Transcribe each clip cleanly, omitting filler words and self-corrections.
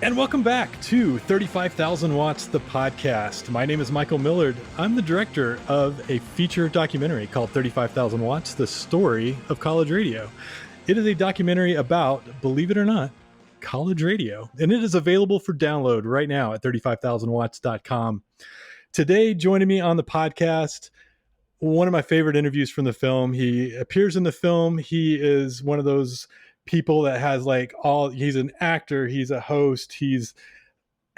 And welcome back to 35,000 Watts, the podcast. My name is Michael Millard. I'm the director of a feature documentary called 35,000 Watts, the story of college radio. It is a documentary about, believe it or not, college radio. And it is available for download right now at 35000watts.com. Today, joining me on the podcast, one of my favorite interviews from the film. He appears in the film. He is one of those people that has he's an actor, he's a host, he's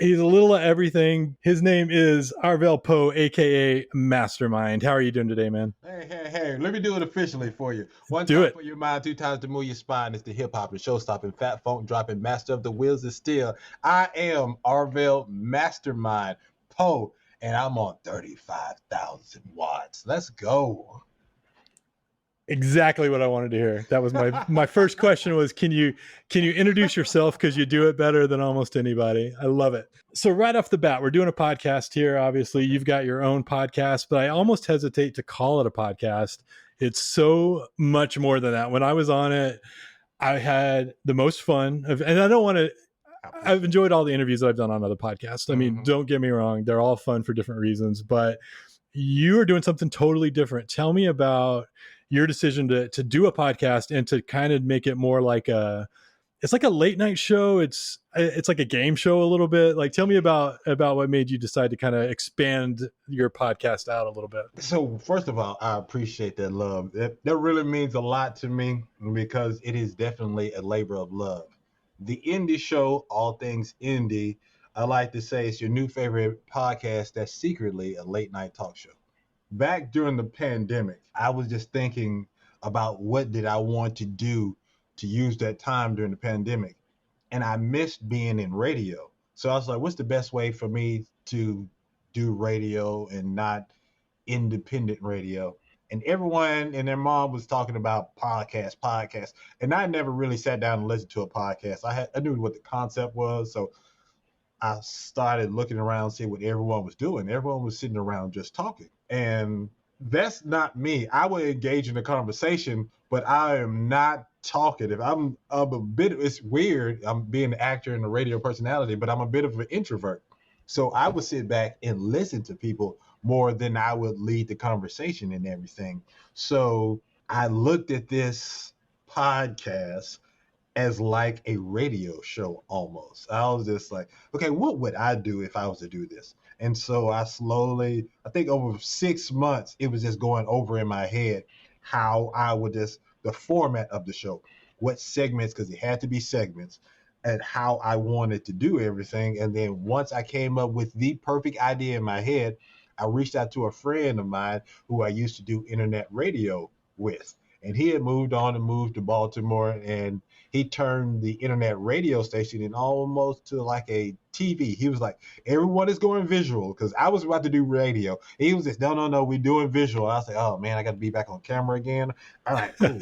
a little of everything. His name is Arvell Poe, aka Mastermind. How are you doing today, man? Hey, let me do it officially for you. One do time it for your mind, two times to move your spine. It's the hip-hop and show-stopping, fat funk dropping, master of the wheels of steel. I am Arvell Mastermind Poe, and I'm on 35,000 watts. Let's go. Exactly what I wanted to hear. That was my first question was, can you introduce yourself, because you do it better than almost anybody. I love it. So right off the bat, we're doing a podcast here. Obviously, you've got your own podcast, but I almost hesitate to call it a podcast. It's so much more than that. When I was on it, I had the most fun. And I don't want to, I've enjoyed all the interviews that I've done on other podcasts. I mean, don't get me wrong. They're all fun for different reasons, but you are doing something totally different. Tell me about your decision to do a podcast and to kind of make it more like it's like a late night show. It's like a game show a little bit. Like, tell me about what made you decide to kind of expand your podcast out a little bit. So first of all, I appreciate that love. That really means a lot to me, because it is definitely a labor of love. The indie show, All Things Indie, I like to say it's your new favorite podcast that's secretly a late night talk show. Back during the pandemic, I was just thinking about what did I want to do to use that time during the pandemic. And I missed being in radio. So I was like, what's the best way for me to do radio and not independent radio? And everyone and their mom was talking about podcasts. And I never really sat down and listened to a podcast. I knew what the concept was. So I started looking around, see what everyone was doing. Everyone was sitting around just talking. And that's not me. I would engage in a conversation, but I am not talkative. I'm a bit, it's weird. I'm being an actor and a radio personality, but I'm a bit of an introvert. So I would sit back and listen to people more than I would lead the conversation and everything. So I looked at this podcast as like a radio show almost. I was just like, okay, what would I do if I was to do this? And so I slowly, I think over 6 months, it was just going over in my head how I would the format of the show, what segments, because it had to be segments, and how I wanted to do everything. And then once I came up with the perfect idea in my head, I reached out to a friend of mine who I used to do internet radio with. And he had moved on and moved to Baltimore, and he turned the internet radio station in almost to like a TV. He was like, everyone is going visual, because I was about to do radio. He was just, no, we're doing visual. I was like, oh man, I got to be back on camera again. All right, cool.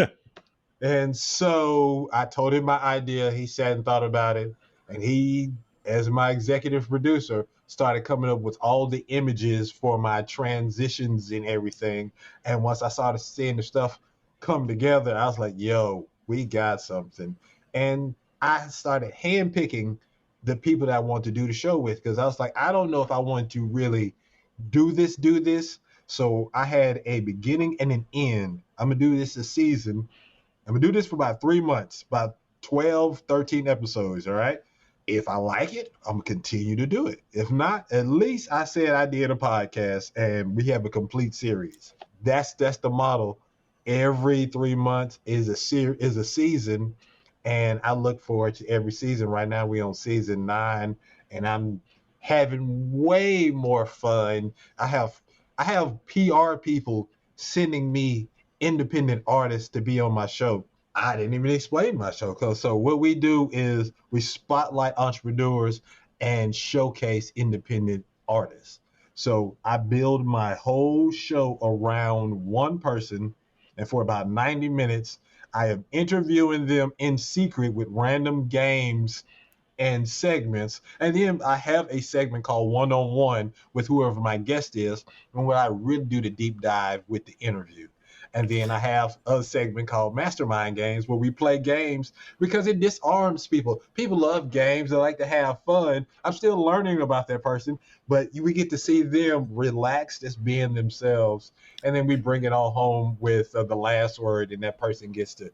And so I told him my idea. He sat and thought about it. And he, as my executive producer, started coming up with all the images for my transitions and everything. And once I started seeing the stuff come together, I was like, yo, we got something. And I started handpicking the people that I want to do the show with, because I was like, I don't know if I want to really do this. So I had a beginning and an end. I'm going to do this a season. I'm going to do this for about 3 months, about 12, 13 episodes, all right? If I like it, I'm going to continue to do it. If not, at least I said I did a podcast and we have a complete series. That's the model. Every 3 months is a season, and I look forward to every season. Right now we're on season 9, and I'm having way more fun. I have PR people sending me independent artists to be on my show. I didn't even explain my show. So what we do is we spotlight entrepreneurs and showcase independent artists. So I build my whole show around one person. And for about 90 minutes, I am interviewing them in secret with random games and segments. And then I have a segment called One-on-One with whoever my guest is, and where I really do the deep dive with the interview. And then I have a segment called Mastermind Games where we play games because it disarms people. People love games. They like to have fun. I'm still learning about that person, but we get to see them relaxed as being themselves. And then we bring it all home with the last word, and that person gets to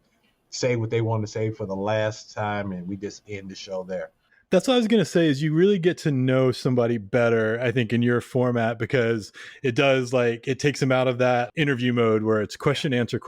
say what they want to say for the last time, and we just end the show there. That's what I was going to say is you really get to know somebody better, I think, in your format, because it does, like, it takes them out of that interview mode where it's question, answer.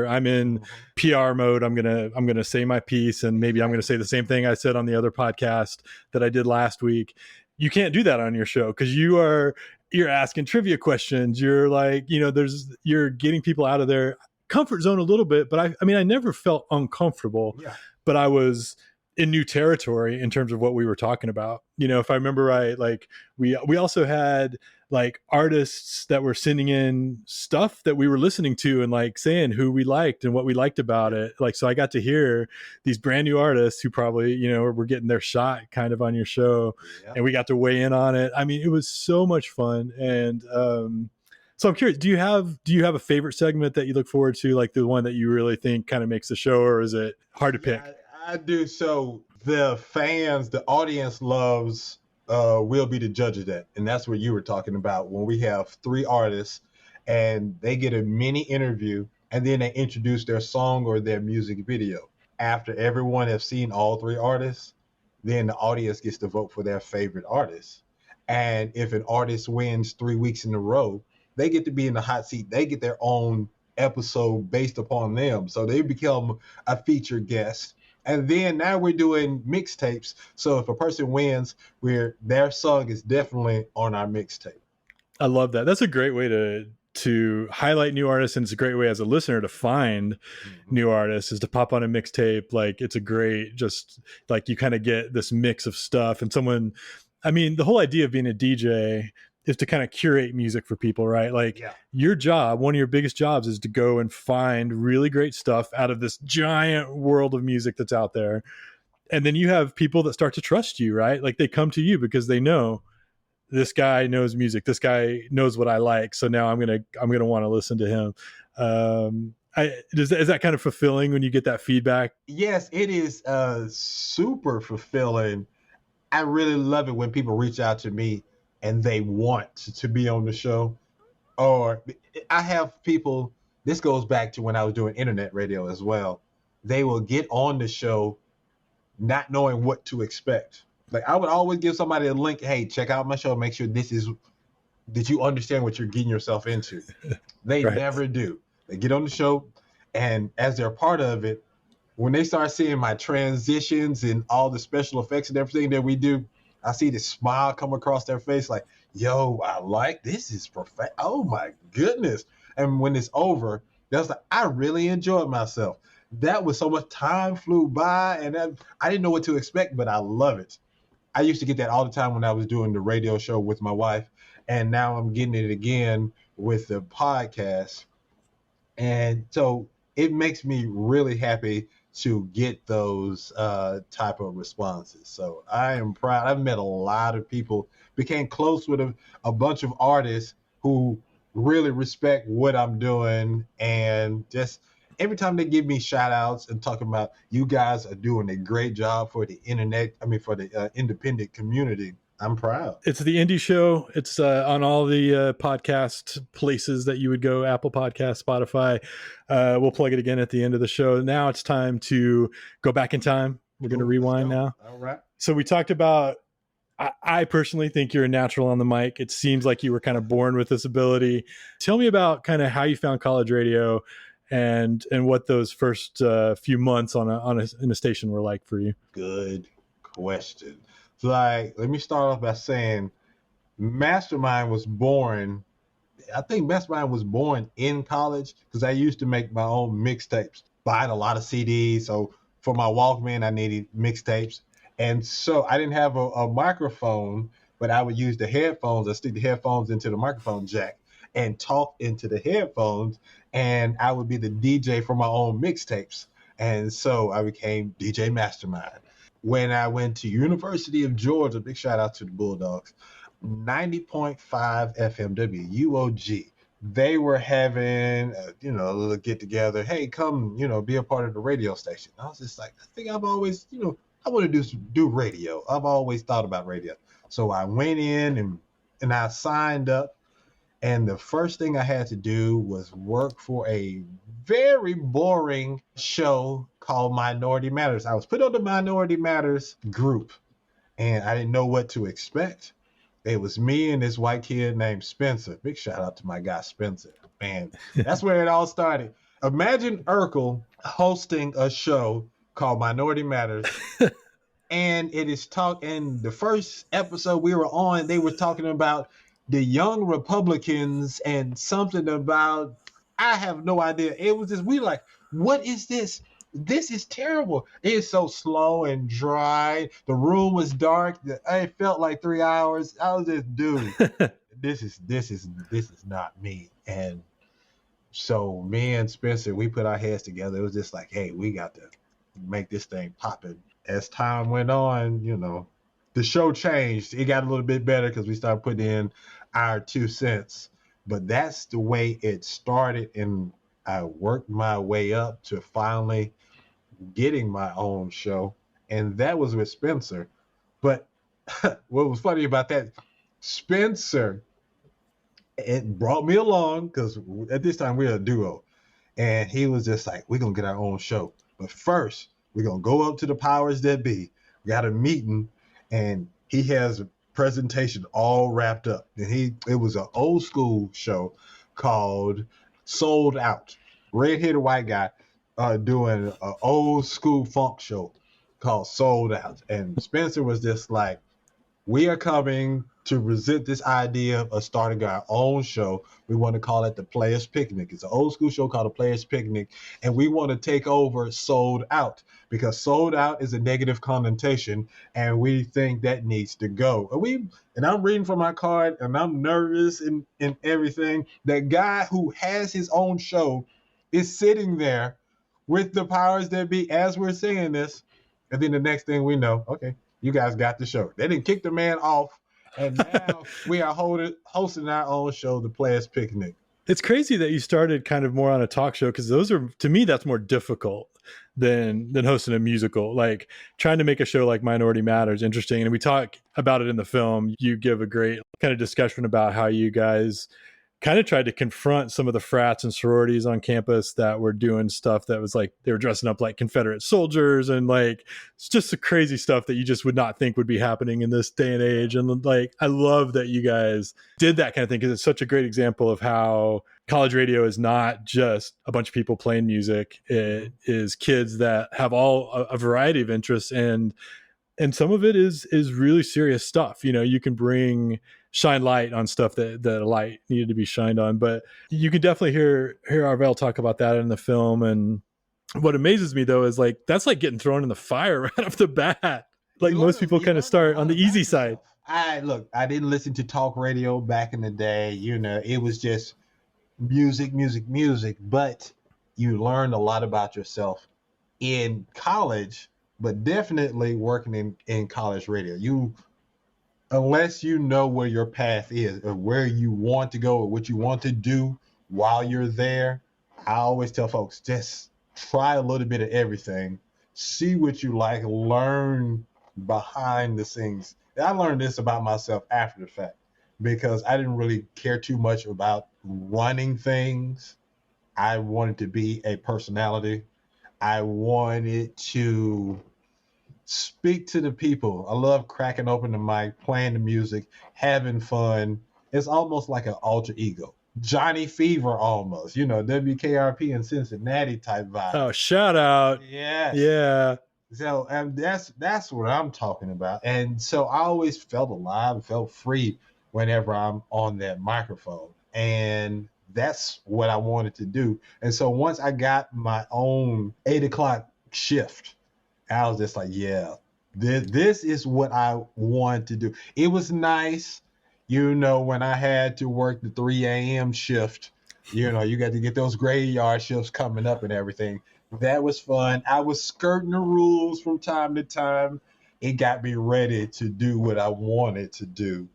I'm in PR mode. I'm going to say my piece, and maybe I'm going to say the same thing I said on the other podcast that I did last week. You can't do that on your show because you're asking trivia questions. You're like, you're getting people out of their comfort zone a little bit, but I mean, I never felt uncomfortable, but I was in new territory in terms of what we were talking about. If I remember right, like we also had like artists that were sending in stuff that we were listening to and like saying who we liked and what we liked about it. Like, so I got to hear these brand new artists who probably, were getting their shot kind of on your show, and we got to weigh in on it. I mean, it was so much fun. And, so I'm curious, do you have a favorite segment that you look forward to, like the one that you really think kind of makes the show, or is it hard to pick? I do. So the audience loves, we'll be the judge of that. And that's what you were talking about when we have 3 artists and they get a mini interview and then they introduce their song or their music video. After everyone has seen all 3 artists, then the audience gets to vote for their favorite artist. And if an artist wins 3 weeks in a row, they get to be in the hot seat. They get their own episode based upon them. So they become a featured guest. And then now we're doing mixtapes. So if a person wins, their song is definitely on our mixtape. I love that. That's a great way to highlight new artists, and it's a great way as a listener to find new artists, is to pop on a mixtape. Like, it's a great, just like you kind of get this mix of stuff. And the whole idea of being a DJ is to kind of curate music for people, right? Like your job, one of your biggest jobs is to go and find really great stuff out of this giant world of music that's out there. And then you have people that start to trust you, right? Like they come to you because they know this guy knows music. This guy knows what I like. So now I'm going to want to listen to him. Is that kind of fulfilling when you get that feedback? Yes, it is super fulfilling. I really love it when people reach out to me and they want to be on the show. Or I have people, this goes back to when I was doing internet radio as well. They will get on the show not knowing what to expect. Like, I would always give somebody a link. Hey, check out my show. Make sure that you understand what you're getting yourself into. They never do. They get on the show, and as they're part of it, when they start seeing my transitions and all the special effects and everything that we do, I see this smile come across their face like, yo, I like this. Is perfect. Oh my goodness. And when it's over, that's like, I really enjoyed myself. That was so much time flew by, and I didn't know what to expect, but I love it. I used to get that all the time when I was doing the radio show with my wife, and now I'm getting it again with the podcast. And so it makes me really happy to get those type of responses. So I am proud. I've met a lot of people, became close with a bunch of artists who really respect what I'm doing, and just every time they give me shout outs and talking about, you guys are doing a great job for the for the independent community, I'm proud. It's the Indie Show. It's on all the podcast places that you would go, Apple Podcasts, Spotify. We'll plug it again at the end of the show. Now it's time to go back in time. We're going to rewind now. All right. So we talked about, I personally think you're a natural on the mic. It seems like you were kind of born with this ability. Tell me about kind of how you found college radio and what those first few months in a station were like for you. Good question. So, let me start off by saying Mastermind was born. I think Mastermind was born in college because I used to make my own mixtapes, buying a lot of CDs. So for my Walkman, I needed mixtapes. And so I didn't have a microphone, but I would use the headphones. I stick the headphones into the microphone jack and talk into the headphones. And I would be the DJ for my own mixtapes. And so I became DJ Mastermind. When I went to University of Georgia, big shout out to the Bulldogs, 90.5 FM, WUOG, they were having, a little get together. Hey, come, be a part of the radio station. I was just like, I think I've always, I want to do radio. I've always thought about radio. So I went in and I signed up. And the first thing I had to do was work for a very boring show called Minority Matters. I was put on the Minority Matters group, and I didn't know what to expect. It was me and this white kid named Spencer. Big shout out to my guy Spencer. Man, that's where it all started. Imagine Urkel hosting a show called Minority Matters. And it is in the first episode we were on, they were talking about the young Republicans and something about, I have no idea. It was just, we like, what is this? This is terrible. It's so slow and dry. The room was dark. It felt like 3 hours. I was just, dude, this is not me. And so me and Spencer, we put our heads together. It was just like, hey, we got to make this thing poppin'. As time went on, the show changed. It got a little bit better because we started putting in our 2 cents. But that's the way it started, and I worked my way up to finally getting my own show, and that was with Spencer. But what was funny about that, Spencer, it brought me along because at this time we were a duo, and he was just like, we're going to get our own show. But first, we're going to go up to the powers that be. We got a meeting, and he has a presentation all wrapped up. And it was an old school show called Sold Out. Red-headed white guy doing an old school funk show called Sold Out. And Spencer was just like, we are coming to present this idea of starting our own show. We want to call it the Players Picnic. It's an old school show called the Players Picnic, and we want to take over Sold Out because sold out is a negative connotation, and we think that needs to go. And I'm reading from my card, and I'm nervous and everything. That guy who has his own show is sitting there with the powers that be as we're saying this, and then the next thing we know, okay, you guys got the show. They didn't kick the man off. And now we are hosting our own show, The Players Picnic. It's crazy that you started kind of more on a talk show, because those are, to me, that's more difficult than hosting a musical. Like trying to make a show like Minority Matters interesting. And we talk about it in the film. You give a great kind of discussion about how you guys kind of tried to confront some of the frats and sororities on campus that were doing stuff that was like, they were dressing up like Confederate soldiers, and like, it's just the crazy stuff that you just would not think would be happening in this day and age. And like, I love that you guys did that kind of thing, because it's such a great example of how college radio is not just a bunch of people playing music. It is kids that have all a variety of interests, and some of it is really serious stuff. You can shine light on stuff that a light needed to be shined on. But you can definitely hear Arvell talk about that in the film. And what amazes me though is like, that's like getting thrown in the fire right off the bat. Like most people kind of start on the easy side. I didn't listen to talk radio back in the day. It was just music, but you learned a lot about yourself in college, but definitely working in college radio. Unless you know where your path is or where you want to go or what you want to do while you're there, I always tell folks, just try a little bit of everything, see what you like, learn behind the scenes. And I learned this about myself after the fact, because I didn't really care too much about running things. I wanted to be a personality. I wanted to speak to the people. I love cracking open the mic, playing the music, having fun. It's almost like an alter ego. Johnny Fever almost, WKRP in Cincinnati type vibe. Oh, shout out. Yes. Yeah. So that's what I'm talking about. And so I always felt alive, felt free whenever I'm on that microphone. And that's what I wanted to do. And so once I got my own 8 o'clock shift, I was just like, yeah, this is what I want to do. It was nice, when I had to work the 3 a.m. shift, you got to get those graveyard shifts coming up and everything. That was fun. I was skirting the rules from time to time. It got me ready to do what I wanted to do.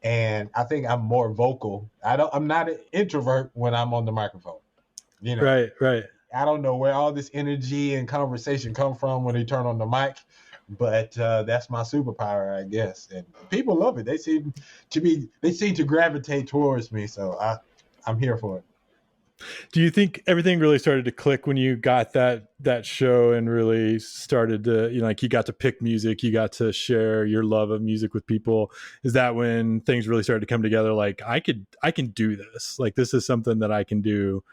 And I think I'm more vocal. I'm not an introvert when I'm on the microphone. You know, Right, right. I don't know where all this energy and conversation come from when they turn on the mic, but that's my superpower, I guess. And people love it. They seem to gravitate towards me. So I'm here for it. Do you think everything really started to click when you got that show and really started to, like you got to pick music, you got to share your love of music with people? Is that when things really started to come together? Like I can do this. Like this is something that I can do,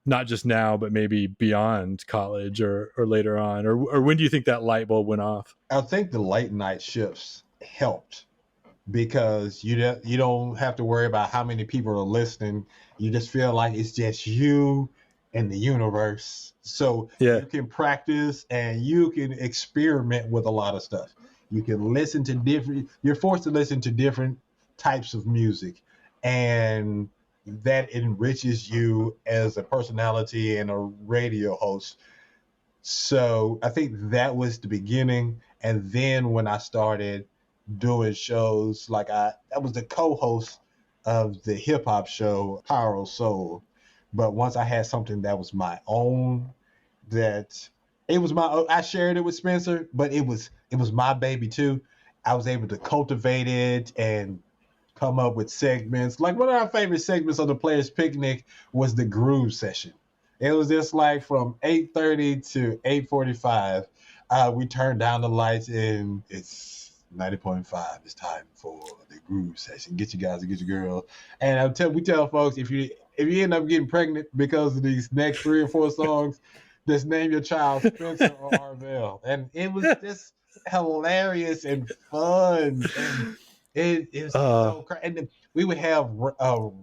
not just now, but maybe beyond college or later on. Or when do you think that light bulb went off? I think the late night shifts helped because you don't have to worry about how many people are listening. You just feel like it's just you and the universe. So Yeah. you can practice and you can experiment with a lot of stuff. You can listen to you're forced to listen to different types of music, and that enriches you as a personality and a radio host. So I think that was the beginning. And then when I started doing shows, like I was the co-host of the hip hop show Power of Soul. But once I had something that was my own, that it was I shared it with Spencer, but it was my baby too. I was able to cultivate it and come up with segments. Like one of our favorite segments of the Players Picnic was the groove session. It was just like from 8:30 to 8:45. We turned down the lights and it's 90.5. It's time for the groove session. Get you guys and get your girls. And we tell folks if you end up getting pregnant because of these next 3 or 4 songs, just name your child Spencer or Arvell. And it was just hilarious and fun. And it was so crazy. And we would have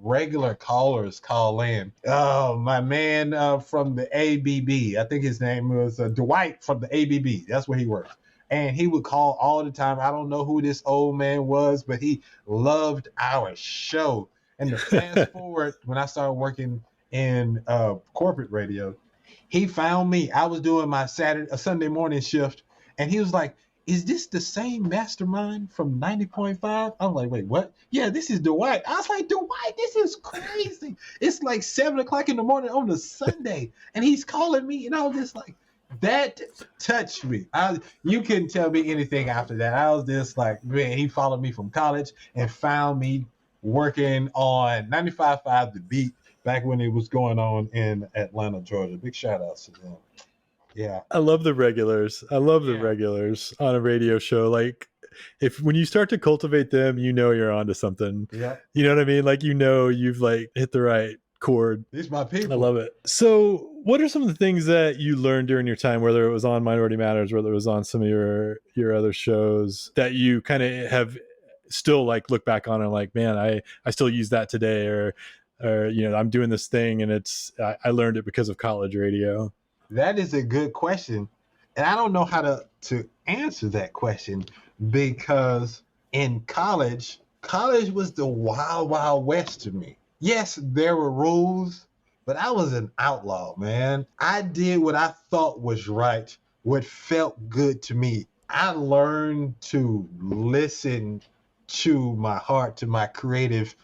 regular callers call in. Oh, my man from the ABB. I think his name was Dwight from the ABB. That's where he worked. And he would call all the time. I don't know who this old man was, but he loved our show. And to fast forward, when I started working in corporate radio, he found me. I was doing my Sunday morning shift, and he was like, "Is this the same mastermind from 90.5?" I'm like, "Wait, what?" "Yeah, this is Dwight." I was like, "Dwight, this is crazy. It's like 7:00 in the morning on a Sunday, and he's calling me." And I was just like, that touched me. You couldn't tell me anything after that. I was just like, man, he followed me from college and found me working on 95.5 The Beat back when it was going on in Atlanta, Georgia. Big shout outs to them. Yeah. I love the regulars. I love the regulars on a radio show. Like when you start to cultivate them, you're onto something. Yeah. You know what I mean? Like, you've like hit the right chord. These my people. I love it. So what are some of the things that you learned during your time, whether it was on Minority Matters, whether it was on some of your other shows, that you kind of have still like look back on and like, man, I still use that today, or I'm doing this thing and I learned it because of college radio? That is a good question. And I don't know how to answer that question, because in college was the wild, wild west to me. Yes, there were rules, but I was an outlaw, man. I did what I thought was right, what felt good to me. I learned to listen to my heart, to my creative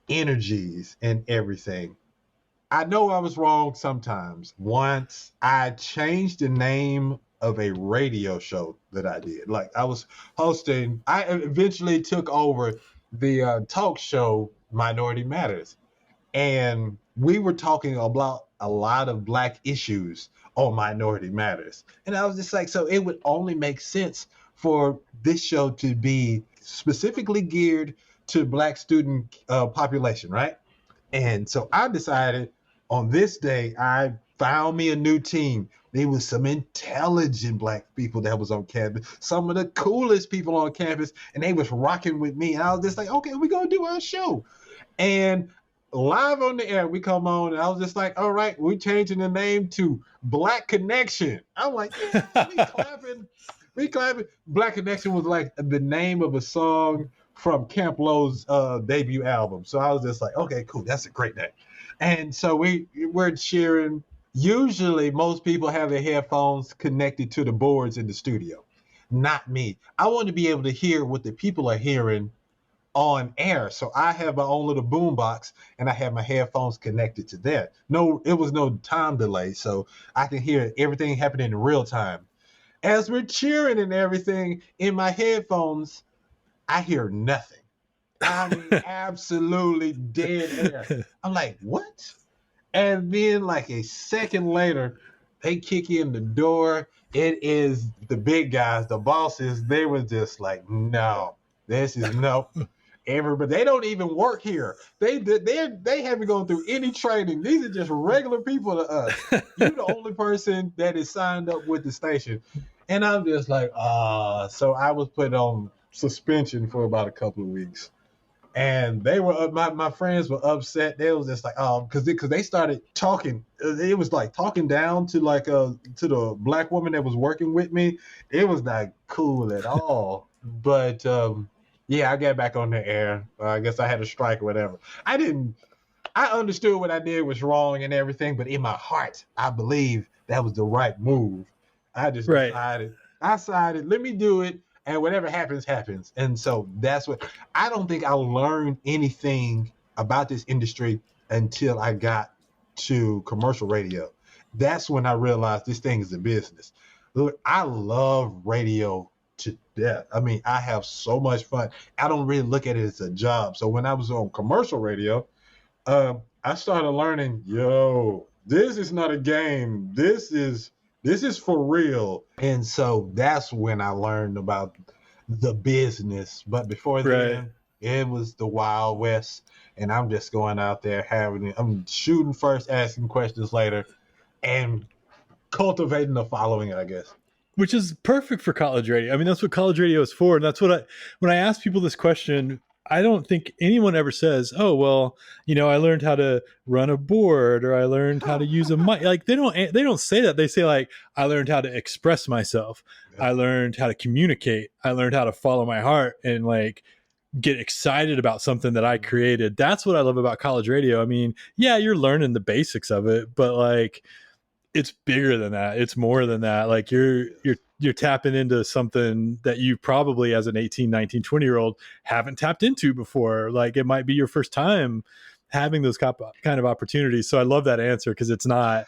energies and everything. I know I was wrong sometimes. Once I changed the name of a radio show that I did. Like I was hosting, I eventually took over the talk show Minority Matters. And we were talking about a lot of Black issues on Minority Matters. And I was just like, so it would only make sense for this show to be specifically geared to Black student population, right? And so I decided on this day, I found me a new team. There was some intelligent Black people that was on campus, some of the coolest people on campus, and they was rocking with me. And I was just like, okay, we're going to do our show. And live on the air, we come on, and I was just like, all right, we're changing the name to Black Connection. I'm like, yeah, we clapping. Black Connection was like the name of a song from Camp Lo's debut album. So I was just like, okay, cool, that's a great name. And so we're cheering. Usually most people have their headphones connected to the boards in the studio. Not me. I want to be able to hear what the people are hearing on air. So I have my own little boom box and I have my headphones connected to that. No, it was no time delay. So I can hear everything happening in real time. As we're cheering and everything in my headphones, I hear nothing. I mean, absolutely dead air. I'm like, what? And then, like a second later, they kick in the door. It is the big guys, the bosses. They were just like, no, this is no. Everybody, they don't even work here. They haven't gone through any training. These are just regular people to us. You're the only person that is signed up with the station. And I'm just like, so I was put on suspension for about a couple of weeks. And they were my friends were upset. They was just like, because they started talking. It was like talking down to to the black woman that was working with me. It was not cool at all. But yeah, I got back on the air. I guess I had a strike or whatever. I understood what I did was wrong and everything, but in my heart, I believe that was the right move. I just decided, let me do it. And whatever happens, happens. And so that's what I don't think I learned anything about this industry until I got to commercial radio. That's when I realized this thing is a business. Look, I love radio to death. I mean, I have so much fun. I don't really look at it as a job. So when I was on commercial radio, I started learning, this is not a game. This is for real. And so that's when I learned about the business. But before then, it was the Wild West. And I'm just going out there I'm shooting first, asking questions later, and cultivating the following, I guess. Which is perfect for college radio. I mean, that's what college radio is for. And that's what when I ask people this question, I don't think anyone ever says, oh, well, I learned how to run a board, or I learned how to use a mic. Like they don't say that. They say like, I learned how to express myself. Yeah. I learned how to communicate. I learned how to follow my heart and like get excited about something that I created. That's what I love about college radio. I mean, yeah, you're learning the basics of it, but like, it's bigger than that. It's more than that. Like you're tapping into something that you probably as an 18, 19, 20-year-old haven't tapped into before. Like it might be your first time having those kind of opportunities. So I love that answer, because it's not,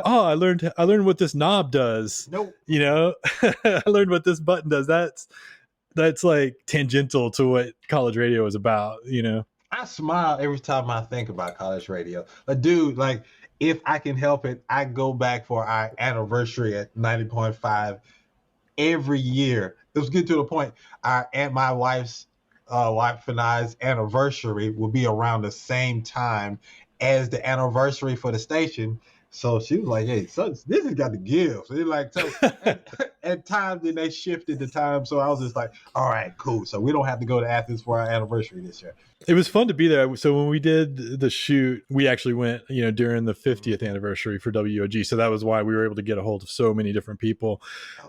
I learned what this knob does. Nope. I learned what this button does. That's like tangential to what college radio is about, I smile every time I think about college radio. Dude, like, if I can help it, I go back for our anniversary at 90.5 every year. It was getting to the point. My wife and I's anniversary will be around the same time as the anniversary for the station. So she was like, hey, so this has got to give. So like, so at times then they shifted the time. So I was just like, all right, cool. So we don't have to go to Athens for our anniversary this year. It was fun to be there. So when we did the shoot, we actually went, during the 50th anniversary for WUOG. So that was why we were able to get a hold of so many different people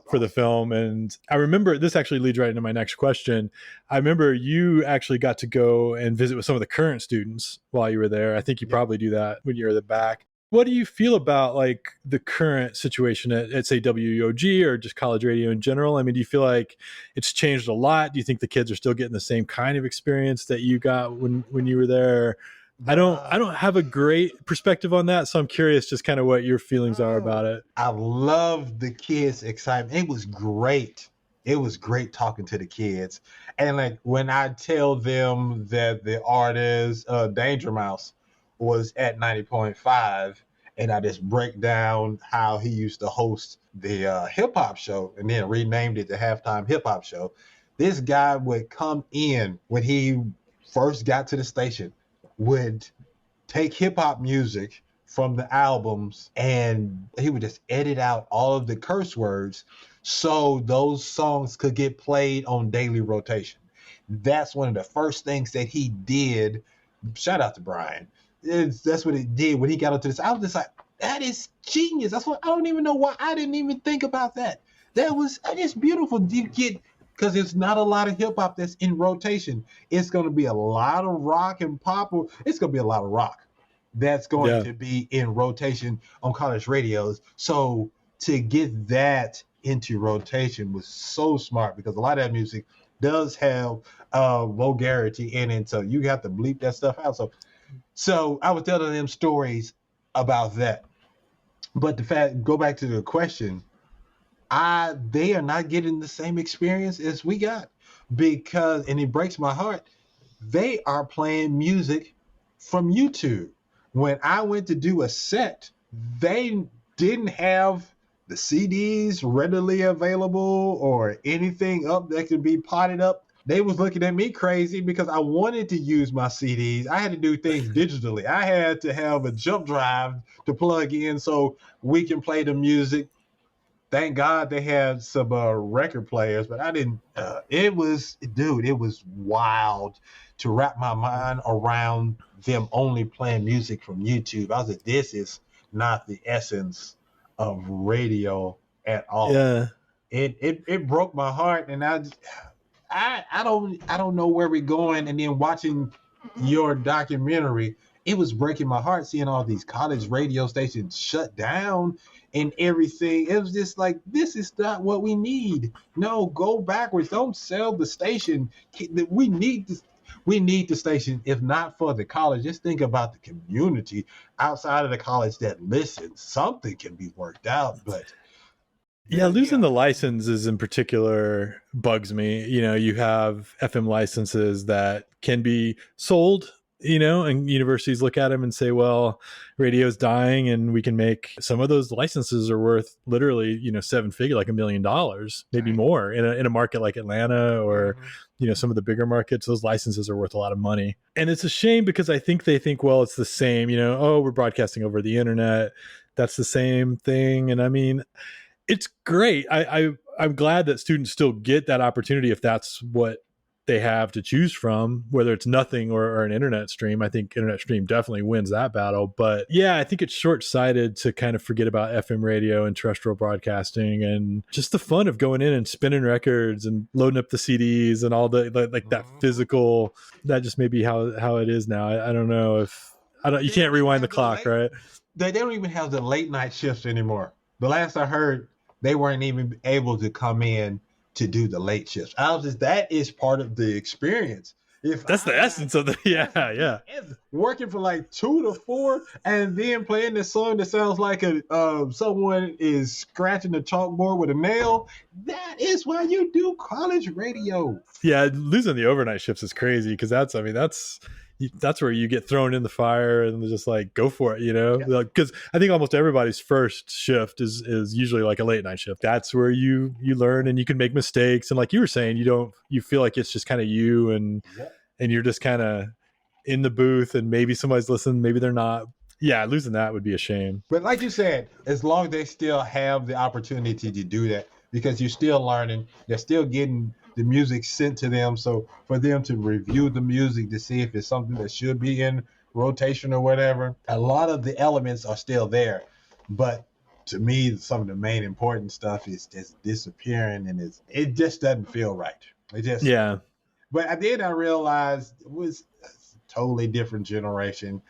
for the film. And I remember, this actually leads right into my next question. I remember you actually got to go and visit with some of the current students while you were there. I think you probably do that when you're at the back. What do you feel about like the current situation at say WUOG or just college radio in general? I mean, do you feel like it's changed a lot? Do you think the kids are still getting the same kind of experience that you got when you were there? I don't have a great perspective on that, so I'm curious just kind of what your feelings are about it. I love the kids' excitement. It was great. It was great talking to the kids. And like when I tell them that the artist Danger Mouse was at 90.5, and I just break down how he used to host the hip hop show and then renamed it the Halftime Hip Hop Show. This guy would come in when he first got to the station, would take hip hop music from the albums, and he would just edit out all of the curse words so those songs could get played on daily rotation. That's one of the first things that he did. Shout out to Brian. That's what it did when he got onto this. I was just like, that is genius. That's what I don't even know why I didn't even think about that. That is beautiful. You get, because there's not a lot of hip hop that's in rotation. It's going to be a lot of rock and pop. It's going to be a lot of rock that's going to be in rotation on college radios. So to get that into rotation was so smart, because a lot of that music does have vulgarity in it, so you have to bleep that stuff out. So I was telling them stories about that. But the fact, go back to the question, they are not getting the same experience as we got, because, and it breaks my heart, they are playing music from YouTube. When I went to do a set, they didn't have the CDs readily available or anything up that could be potted up. They was looking at me crazy because I wanted to use my CDs. I had to do things digitally. I had to have a jump drive to plug in so we can play the music. Thank God they had some record players, but I didn't. It was wild to wrap my mind around them only playing music from YouTube. I was like, this is not the essence of radio at all. Yeah. It broke my heart, and I don't know where we're going. And then watching your documentary, it was breaking my heart seeing all these college radio stations shut down and everything. It was just like, this is not what we need. No, go backwards. Don't sell the station. We need the station, if not for the college. Just think about the community outside of the college that listens. Something can be worked out, but yeah, losing the licenses in particular bugs me. You have FM licenses that can be sold, and universities look at them and say, well, radio's dying and we can make, some of those licenses are worth literally, 7-figure, like $1 million, maybe more in a market like Atlanta or, some of the bigger markets. Those licenses are worth a lot of money. And it's a shame because I think they think, well, it's the same, oh, we're broadcasting over the internet. That's the same thing. And I mean, it's great. I'm glad that students still get that opportunity if that's what they have to choose from, whether it's nothing or an internet stream. I think internet stream definitely wins that battle. But yeah, I think it's short-sighted to kind of forget about FM radio and terrestrial broadcasting and just the fun of going in and spinning records and loading up the CDs and all the like that physical. That just may be how it is now. I don't know if you can't rewind the clock, right? They don't even have the late night shifts anymore. The last I heard, they weren't even able to come in to do the late shifts. That is part of the experience. That's the essence of the yeah. Working from like 2 to 4 and then playing this song that sounds like someone is scratching the chalkboard with a nail. That is why you do college radio. Yeah, losing the overnight shifts is crazy because that's where you get thrown in the fire and just like go for it, because I think almost everybody's first shift is usually like a late night shift. That's where you learn and you can make mistakes. And like you were saying, you feel like it's just kind of you and you're just kind of in the booth and maybe somebody's listening, maybe they're not. Yeah, losing that would be a shame. But like you said, as long as they still have the opportunity to do that, because you're still learning, they're still getting the music sent to them. So for them to review the music to see if it's something that should be in rotation or whatever, a lot of the elements are still there. But to me, some of the main important stuff is just disappearing, and it just doesn't feel right. Yeah. But at the end, I realized it was a totally different generation.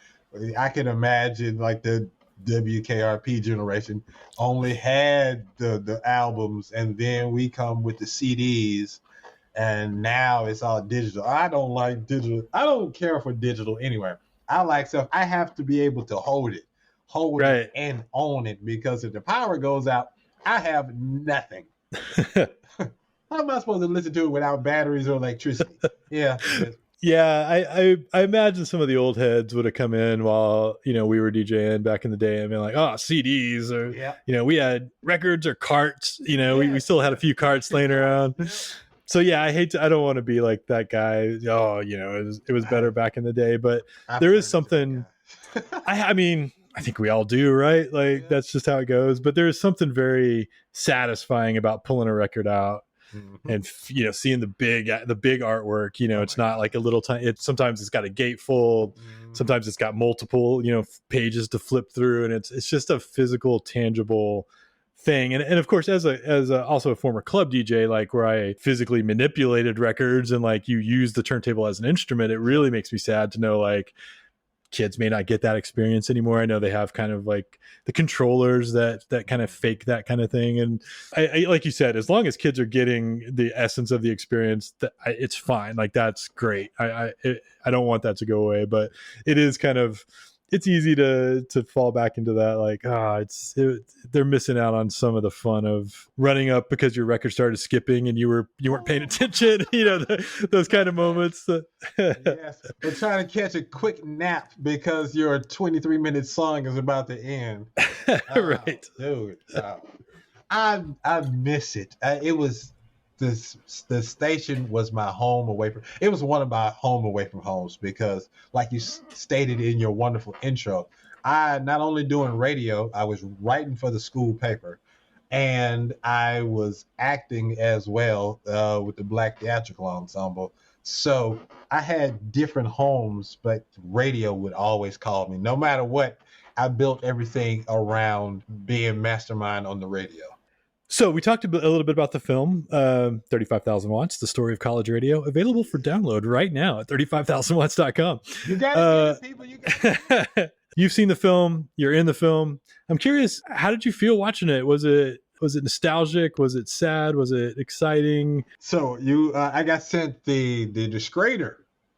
I can imagine like the WKRP generation only had the albums, and then we come with the CDs, and now it's all digital. I don't like digital. I don't care for digital anyway. I like stuff. I have to be able to hold it and own it, because if the power goes out, I have nothing. How am I supposed to listen to it without batteries or electricity? Yeah. Yeah, I imagine some of the old heads would have come in while, we were DJing back in the day and been like, oh, CDs or, we had records or carts, we still had a few carts laying around. So yeah, I don't want to be like that guy. Oh, it was better back in the day, but there is something, I mean, I think we all do, right? Like that's just how it goes. But there is something very satisfying about pulling a record out. Mm-hmm. And seeing the big artwork, it's not like a little time. Sometimes it's got a gatefold, sometimes it's got multiple pages to flip through, and it's just a physical, tangible thing. And of course, as also a former club DJ, like where I physically manipulated records and like you use the turntable as an instrument, it really makes me sad to know like kids may not get that experience anymore. I know they have kind of like the controllers that kind of fake that kind of thing. And I like you said, as long as kids are getting the essence of the experience, it's fine. Like that's great. I don't want that to go away, but it is kind of, it's easy to fall back into that. Like, they're missing out on some of the fun of running up because your record started skipping and you weren't paying attention. Those kind of moments. Yes, and trying to catch a quick nap because your 23-minute song is about to end. Right, dude. I miss it. It was the station was my home away from. It was one of my home away from homes because, like you stated in your wonderful intro, I not only doing radio, I was writing for the school paper, and I was acting as well with the Black Theatrical Ensemble. So I had different homes, but radio would always call me. No matter what, I built everything around being mastermind on the radio. So we talked a little bit about the film, 35,000 Watts, the story of college radio, available for download right now at 35,000watts.com. You got it, people. You got it. You've seen the film. You're in the film. I'm curious, how did you feel watching it? Was it nostalgic? Was it sad? Was it exciting? So I got sent the screener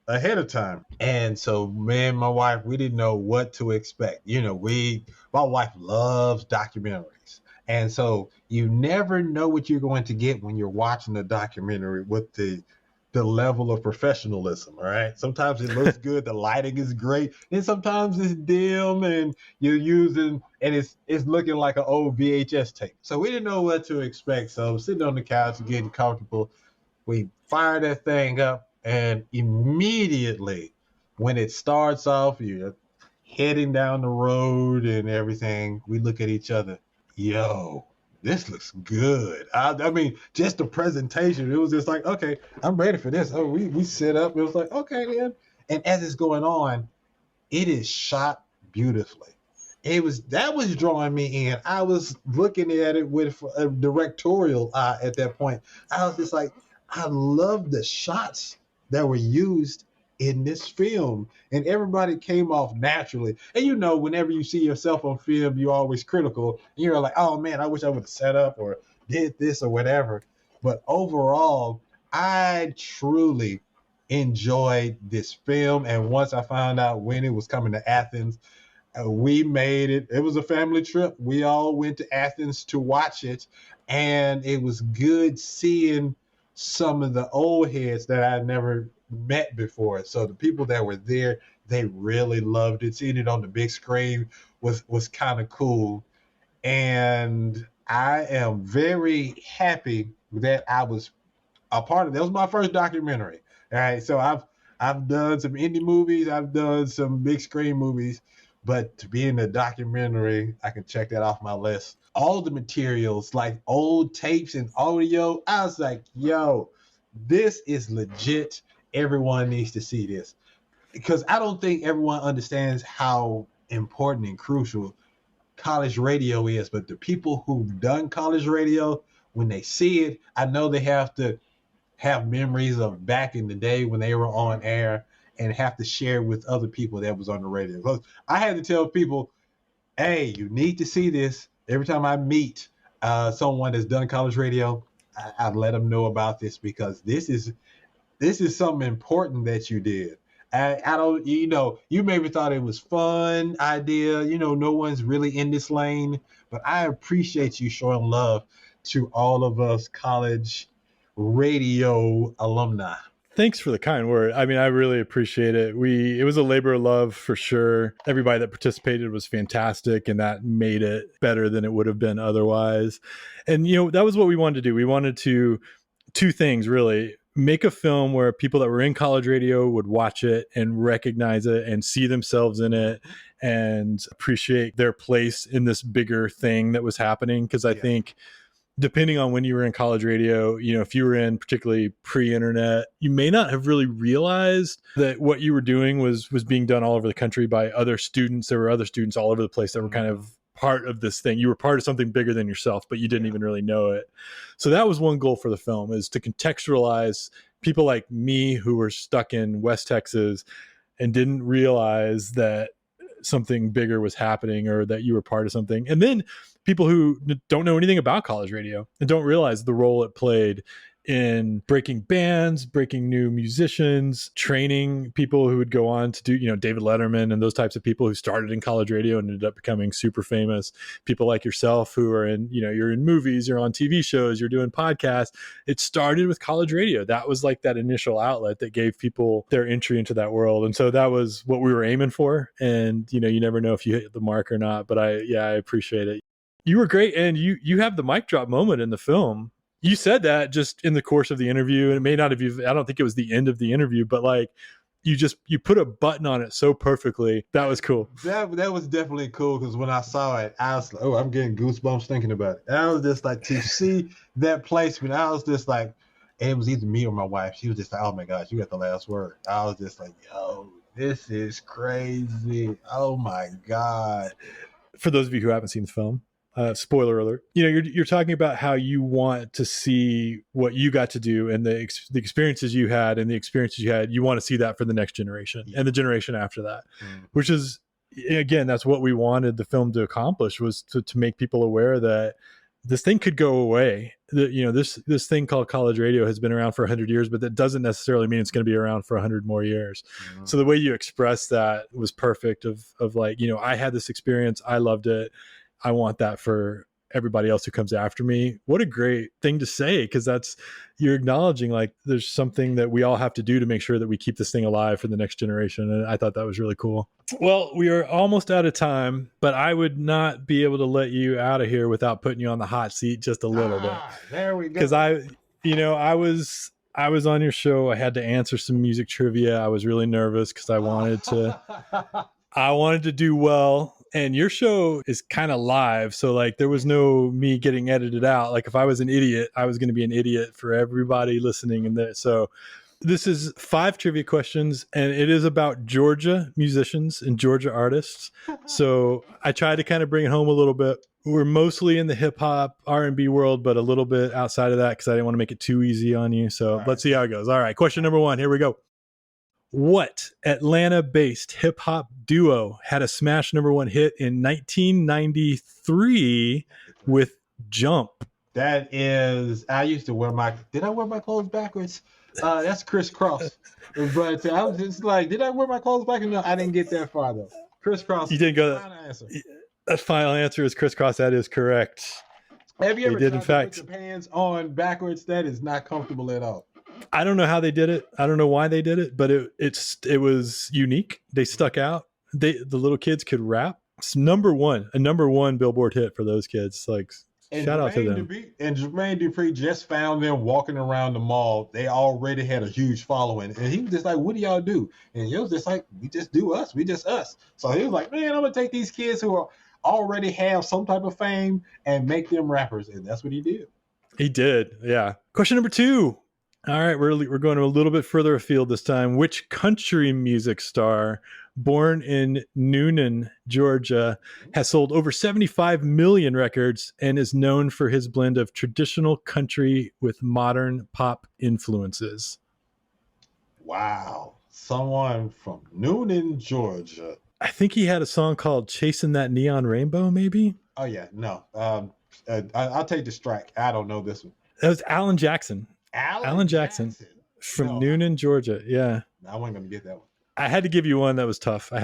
ahead of time, and so me and my wife, we didn't know what to expect. My wife loves documentaries. And so you never know what you're going to get when you're watching a documentary with the level of professionalism, all right? Sometimes it looks good, the lighting is great, and sometimes it's dim and you're using, and it's looking like an old VHS tape. So we didn't know what to expect. So I'm sitting on the couch getting comfortable. We fire that thing up, and immediately when it starts off, you're heading down the road and everything, we look at each other. Yo, this looks good. I mean, just the presentation, it was just like, okay, I'm ready for this. Oh, we sit up. It was like, okay, man. And as it's going on, it is shot beautifully. That was drawing me in. I was looking at it with a directorial eye at that point. I was just like, I love the shots that were used in this film, and everybody came off naturally. And whenever you see yourself on film, you're always critical, and you're like, oh man, I wish I would have set up or did this or whatever. But overall, I truly enjoyed this film. And once I found out when it was coming to Athens, we made it. It was a family trip. We all went to Athens to watch it, and it was good seeing some of the old heads that I never met before. So the people that were there, they really loved it. Seeing it on the big screen was kind of cool. And I am very happy that I was a part of it. That was my first documentary. All right. So I've done some indie movies, I've done some big screen movies, but to be in a documentary, I can check that off my list. All the materials, like old tapes and audio, I was like, yo, this is legit. Everyone needs to see this, because I don't think everyone understands how important and crucial college radio is. But the people who've done college radio, when they see it, I know they have to have memories of back in the day when they were on air and have to share with other people that was on the radio. Because I had to tell people, hey, you need to see this. Every time I meet someone that's done college radio, I let them know about this, because this is something important that you did. I don't, you maybe thought it was fun idea. No one's really in this lane, but I appreciate you showing love to all of us college radio alumni. Thanks for the kind word. I mean, I really appreciate it. It was a labor of love for sure. Everybody that participated was fantastic, and that made it better than it would have been otherwise. And, that was what we wanted to do. We wanted to, two things really: make a film where people that were in college radio would watch it and recognize it and see themselves in it and appreciate their place in this bigger thing that was happening. Because I think, depending on when you were in college radio, if you were in particularly pre-internet, you may not have really realized that what you were doing was being done all over the country by other students. There were other students all over the place that were kind of part of this thing. You were part of something bigger than yourself, but you didn't even really know it. So that was one goal for the film, is to contextualize people like me who were stuck in West Texas and didn't realize that something bigger was happening or that you were part of something. And then people who don't know anything about college radio and don't realize the role it played in breaking bands, breaking new musicians, training people who would go on to do, David Letterman and those types of people who started in college radio and ended up becoming super famous. People like yourself who are in, you're in movies, you're on TV shows, you're doing podcasts. It started with college radio. That was like that initial outlet that gave people their entry into that world. And so that was what we were aiming for. And, you never know if you hit the mark or not, but I appreciate it. You were great. And you have the mic drop moment in the film. You said that just in the course of the interview, and it may not have, I don't think it was the end of the interview, but like you put a button on it so perfectly. That was cool. That was definitely cool, because when I saw it, I was like, oh, I'm getting goosebumps thinking about it. And I was just like, to see that placement, I was just like, it was either me or my wife. She was just like, oh my gosh, you got the last word. I was just like, yo, this is crazy. Oh my God. For those of you who haven't seen the film, spoiler alert, you're talking about how you want to see what you got to do and the experiences you had and the experiences you had. You want to see that for the next generation and the generation after that, which is, again, that's what we wanted the film to accomplish, was to make people aware that this thing could go away. This thing called college radio has been around for 100 years, but that doesn't necessarily mean it's going to be around for 100 more years. So the way you expressed that was perfect of like, I had this experience. I loved it. I want that for everybody else who comes after me. What a great thing to say, because you're acknowledging like there's something that we all have to do to make sure that we keep this thing alive for the next generation. And I thought that was really cool. Well, we are almost out of time, but I would not be able to let you out of here without putting you on the hot seat just a little bit. There we go. Because I was on your show. I had to answer some music trivia. I was really nervous because I wanted to do well. And your show is kind of live. So like there was no me getting edited out. Like if I was an idiot, I was going to be an idiot for everybody listening. And so this is 5 trivia questions, and it is about Georgia musicians and Georgia artists. So I tried to kind of bring it home a little bit. We're mostly in the hip hop R&B world, but a little bit outside of that because I didn't want to make it too easy on you. So let's see how it goes. All right. Question number 1. Here we go. What Atlanta-based hip-hop duo had a smash number 1 hit in 1993 with Jump? That is, did I wear my clothes backwards? That's Criss Cross. But I was just like, did I wear my clothes backwards? No, I didn't get that far though. Criss Cross. You didn't go. That final answer is Criss Cross. That is correct. Have you ever tried to put your pants on backwards? That is not comfortable at all. I don't know how they did it. I don't know why they did it, but it was unique. They stuck out. The little kids could rap. It's a number one Billboard hit for those kids. Like, shout out to them. And Jermaine Dupri just found them walking around the mall. They already had a huge following, and he was just like, "What do y'all do?" And it was just like, "We just do us. We just us." So he was like, "Man, I'm gonna take these kids who already have some type of fame and make them rappers," and that's what he did. He did, yeah. Question number 2. All right, we're going a little bit further afield this time. Which country music star born in Noonan, Georgia, has sold over 75 million records and is known for his blend of traditional country with modern pop influences? Wow. Someone from Noonan, Georgia. I think he had a song called Chasing That Neon Rainbow, maybe? Oh, yeah. No. I'll take the strike. I don't know this one. That was Alan Jackson. Alan Jackson from Noonan, Georgia. Yeah. I wasn't going to get that one. I had to give you one that was tough. I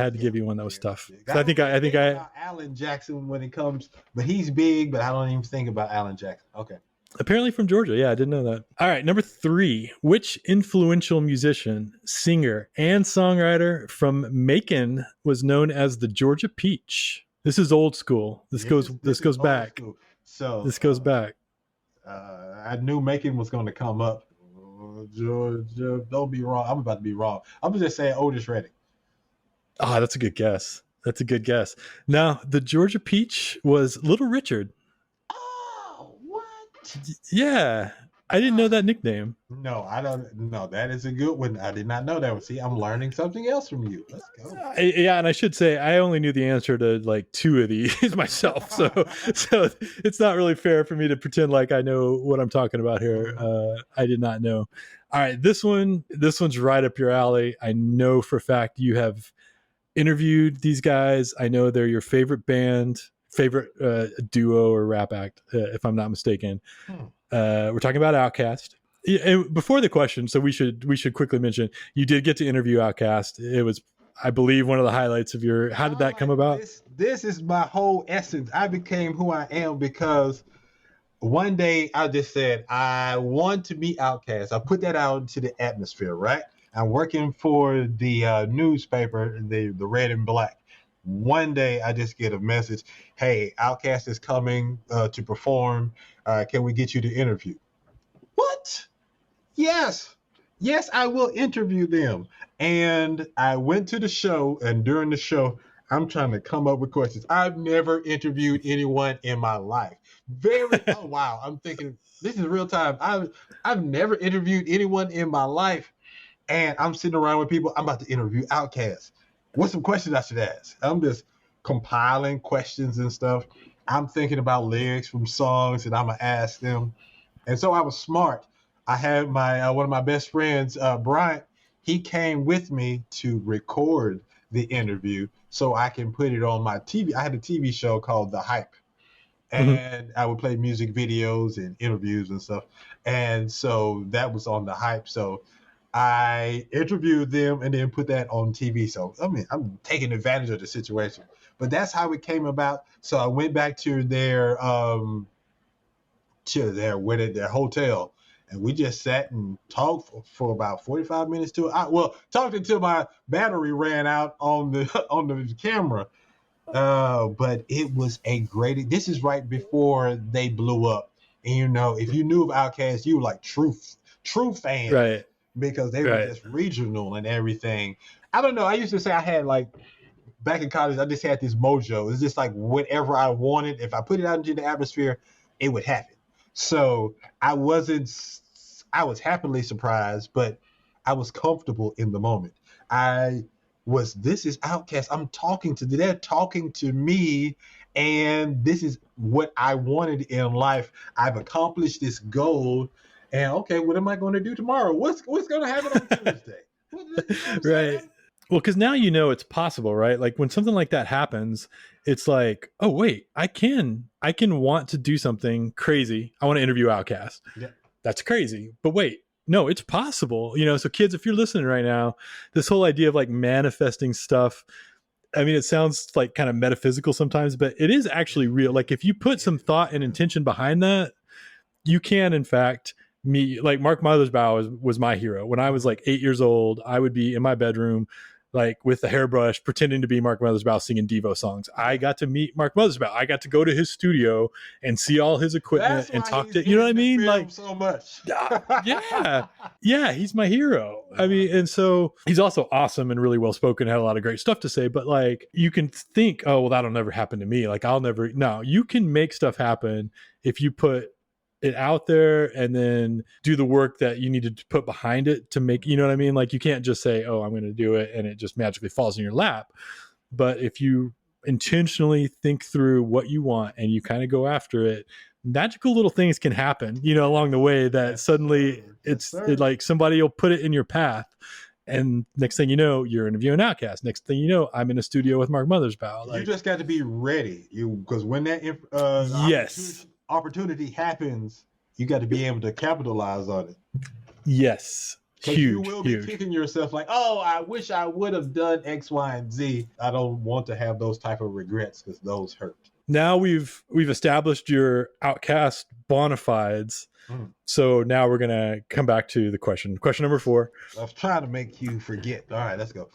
think I think Alan Jackson when it comes, but he's big, but I don't even think about Alan Jackson. Okay. Apparently from Georgia. Yeah, I didn't know that. All right, number 3. Which influential musician, singer, and songwriter from Macon was known as the Georgia Peach? This is old school. This goes back. So this goes back. I knew Macon was going to come up. Georgia, don't be wrong. I'm about to be wrong. I'm just saying Otis Redding. Oh, that's a good guess. Now, the Georgia Peach was Little Richard. Oh, what? Yeah. I didn't know that nickname. No, I don't. No, that is a good one. I did not know that one. See, I'm learning something else from you. Let's go. Yeah, and I should say I only knew the answer to like 2 of these myself, so it's not really fair for me to pretend like I know what I'm talking about here. I did not know. All right, this one's right up your alley. I know for a fact you have interviewed these guys. I know they're your favorite band, favorite duo or rap act, if I'm not mistaken. We're talking about Outkast. And before the question, so we should quickly mention you did get to interview Outkast. It was, I believe, one of the highlights of your. How did that come about? This is my whole essence. I became who I am because one day I just said I want to be Outkast. I put that out into the atmosphere, right? I'm working for the newspaper, the Red and Black. One day I just get a message, hey, Outkast is coming to perform. Can we get you to interview? What? Yes. Yes, I will interview them. And I went to the show, and during the show, I'm trying to come up with questions. I've never interviewed anyone in my life. Oh wow. I'm thinking this is real time. I've never interviewed anyone in my life. And I'm sitting around with people. I'm about to interview Outkast. What's some questions I should ask? I'm just compiling questions and stuff. I'm thinking about lyrics from songs and I'm gonna ask them. And so I was smart. I had my one of my best friends, Bryant. He came with me to record the interview so I can put it on my TV. I had a TV show called The Hype, and I would play music videos and interviews and stuff. And so that was on The Hype. So I interviewed them and then put that on TV. So, I mean, I'm taking advantage of the situation. But that's how it came about. So I went back to their hotel, and we just sat and talked for about 45 minutes to talked until my battery ran out on the camera. But it was this is right before they blew up. And you know, if you knew of Outkast, you were like true fans. Right. Because they were just regional and everything. I don't know. I used to say I had back in college, I just had this mojo. It's just like whatever I wanted. If I put it out into the atmosphere, it would happen. So I was happily surprised, but I was comfortable in the moment. This is Outkast. They're talking to me, and this is what I wanted in life. I've accomplished this goal. And okay, what am I going to do tomorrow? What's going to happen on Tuesday? Right. Well, because now you know it's possible, right? Like when something like that happens, it's like, oh wait, I can want to do something crazy. I want to interview Outkast. Yeah. That's crazy. But wait, no, it's possible. You know, so kids, if you're listening right now, this whole idea of like manifesting stuff, I mean, it sounds like kind of metaphysical sometimes, but it is actually real. Like if you put some thought and intention behind that, you can, in fact, like Mark Mothersbaugh was my hero. When I was like 8 years old, I would be in my bedroom, like with a hairbrush, pretending to be Mark Mothersbaugh singing Devo songs. I got to meet Mark Mothersbaugh. I got to go to his studio and see all his equipment and talk to, you know what I mean? Like so much. Yeah, he's my hero. I mean, and so he's also awesome and really well spoken, had a lot of great stuff to say, but like you can think, oh, well, that'll never happen to me. Like no, you can make stuff happen if you put it out there and then do the work that you need to put behind it to make, you know what I mean? Like you can't just say, oh, I'm going to do it and it just magically falls in your lap. But if you intentionally think through what you want and you kind of go after it, magical little things can happen, you know, along the way that suddenly it's like somebody will put it in your path. And next thing you know, you're interviewing Outkast. Next thing you know, I'm in a studio with Mark Mothersbaugh. Like, you just got to be ready. Because when that opportunity happens, you got to be able to capitalize on it. Yes. Huge. You will be kicking yourself like, oh, I wish I would have done X, Y, and Z. I don't want to have those type of regrets because those hurt. Now we've established your Outkast bona fides. So now we're going to come back to the question. Question number 4. I was trying to make you forget. All right, let's go.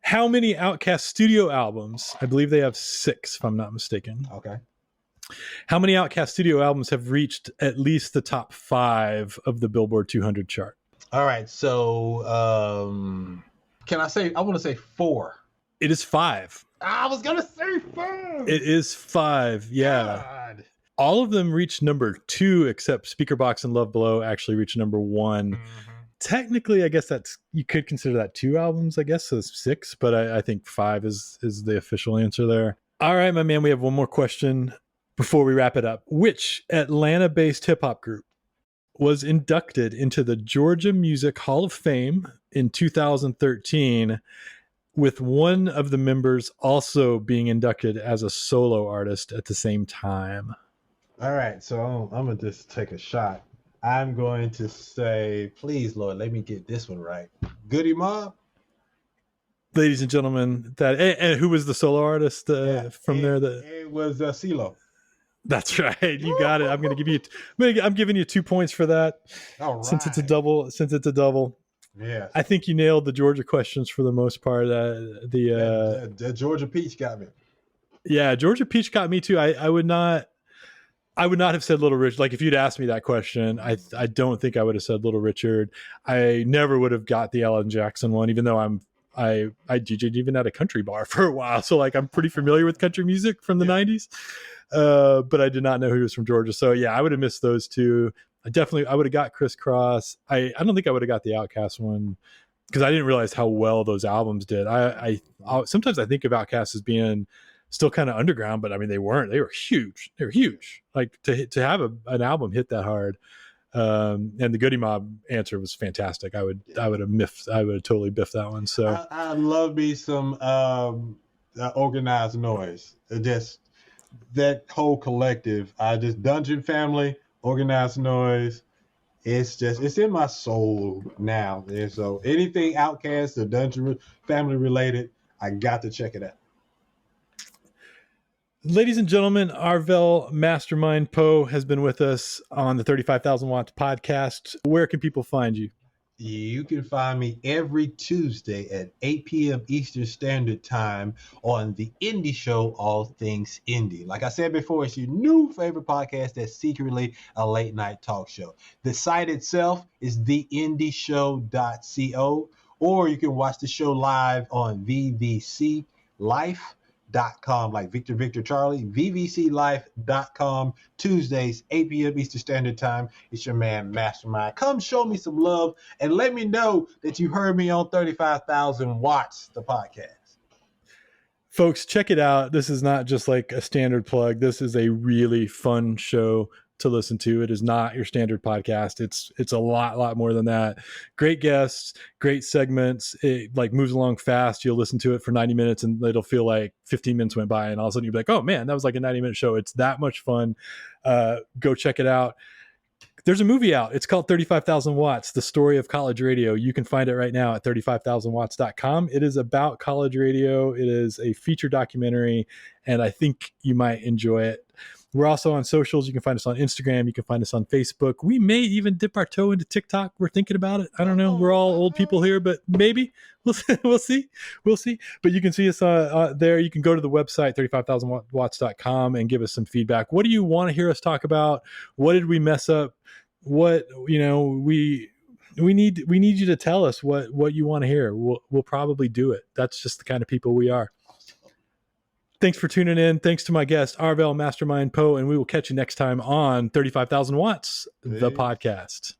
How many Outkast studio albums? I believe they have 6, if I'm not mistaken. Okay. How many Outkast studio albums have reached at least the top 5 of the Billboard 200 chart? All right. So, can I say? I want to say 4. It is 5. I was gonna say 5. It is 5. Yeah. God. All of them reached number 2, except Speakerbox and Love Below actually reached number 1. Mm-hmm. Technically, I guess you could consider that 2 albums, I guess, so 6, but I think 5 is the official answer there. All right, my man, we have one more question before we wrap it up. Which Atlanta-based hip-hop group was inducted into the Georgia Music Hall of Fame in 2013, with one of the members also being inducted as a solo artist at the same time. All right, so I'm gonna just take a shot. I'm going to say, please, Lord, let me get this one right. Goody Mob. Ladies and gentlemen, and who was the solo artist from there? It was CeeLo. That's right. You got it. I'm giving you 2 points for that. All right. Since it's a double. Yes. I think you nailed the Georgia questions for the most part. The Georgia Peach got me. Yeah, Georgia Peach got me too. I would not have said Little Richard. Like if you'd asked me that question, I don't think I would have said Little Richard. I never would have got the Alan Jackson one, even though I DJ'd even at a country bar for a while. So like I'm pretty familiar with country music from the 90s. But I did not know he was from Georgia. So yeah, I would have missed those two. I would have got Crisscross. I don't think I would have got the Outkast one because I didn't realize how well those albums did. I sometimes I think of Outkast as being still kind of underground, but I mean they weren't. They were huge. They were huge. Like to have an album hit that hard. And the Goody Mob answer was fantastic. I would have totally biffed that one. So I love me some Organized Noise. Just that whole collective. Dungeon Family, Organized Noise. It's in my soul now. And so anything Outkast or Dungeon Family related, I got to check it out. Ladies and gentlemen, Arvell Mastermind Poe has been with us on the 35,000 Watts podcast. Where can people find you? You can find me every Tuesday at 8 p.m. Eastern Standard Time on the indie show, All Things Indie. Like I said before, it's your new favorite podcast that's secretly a late night talk show. The site itself is theindieshow.co, or you can watch the show live on vvclife.com, like Victor Charlie, vvclife.com, Tuesdays, 8 p.m. Eastern Standard Time. It's your man, Mastermind. Come show me some love and let me know that you heard me on 35,000 Watts, the podcast. Folks, check it out. This is not just like a standard plug. This is a really fun show to listen to. It is not your standard podcast. It's a lot more than that. Great guests, great segments. It like moves along fast. You'll listen to it for 90 minutes and it'll feel like 15 minutes went by and all of a sudden you'll be like, oh man, that was like a 90-minute show. It's that much fun. Go check it out. There's a movie out. It's called 35,000 Watts, The Story of College Radio. You can find it right now at 35000watts.com. It is about college radio. It is a feature documentary, and I think you might enjoy it. We're also on socials. You can find us on Instagram. You can find us on Facebook. We may even dip our toe into TikTok. We're thinking about it. I don't know. We're all old people here, but maybe. We'll see. But you can see us there. You can go to the website, 35000watts.com, and give us some feedback. What do you want to hear us talk about? What did we mess up? What, we need you to tell us what you want to hear. We'll probably do it. That's just the kind of people we are. Thanks for tuning in. Thanks to my guest, Arvell Mastermind Poe, and we will catch you next time on 35,000 Watts, the podcast.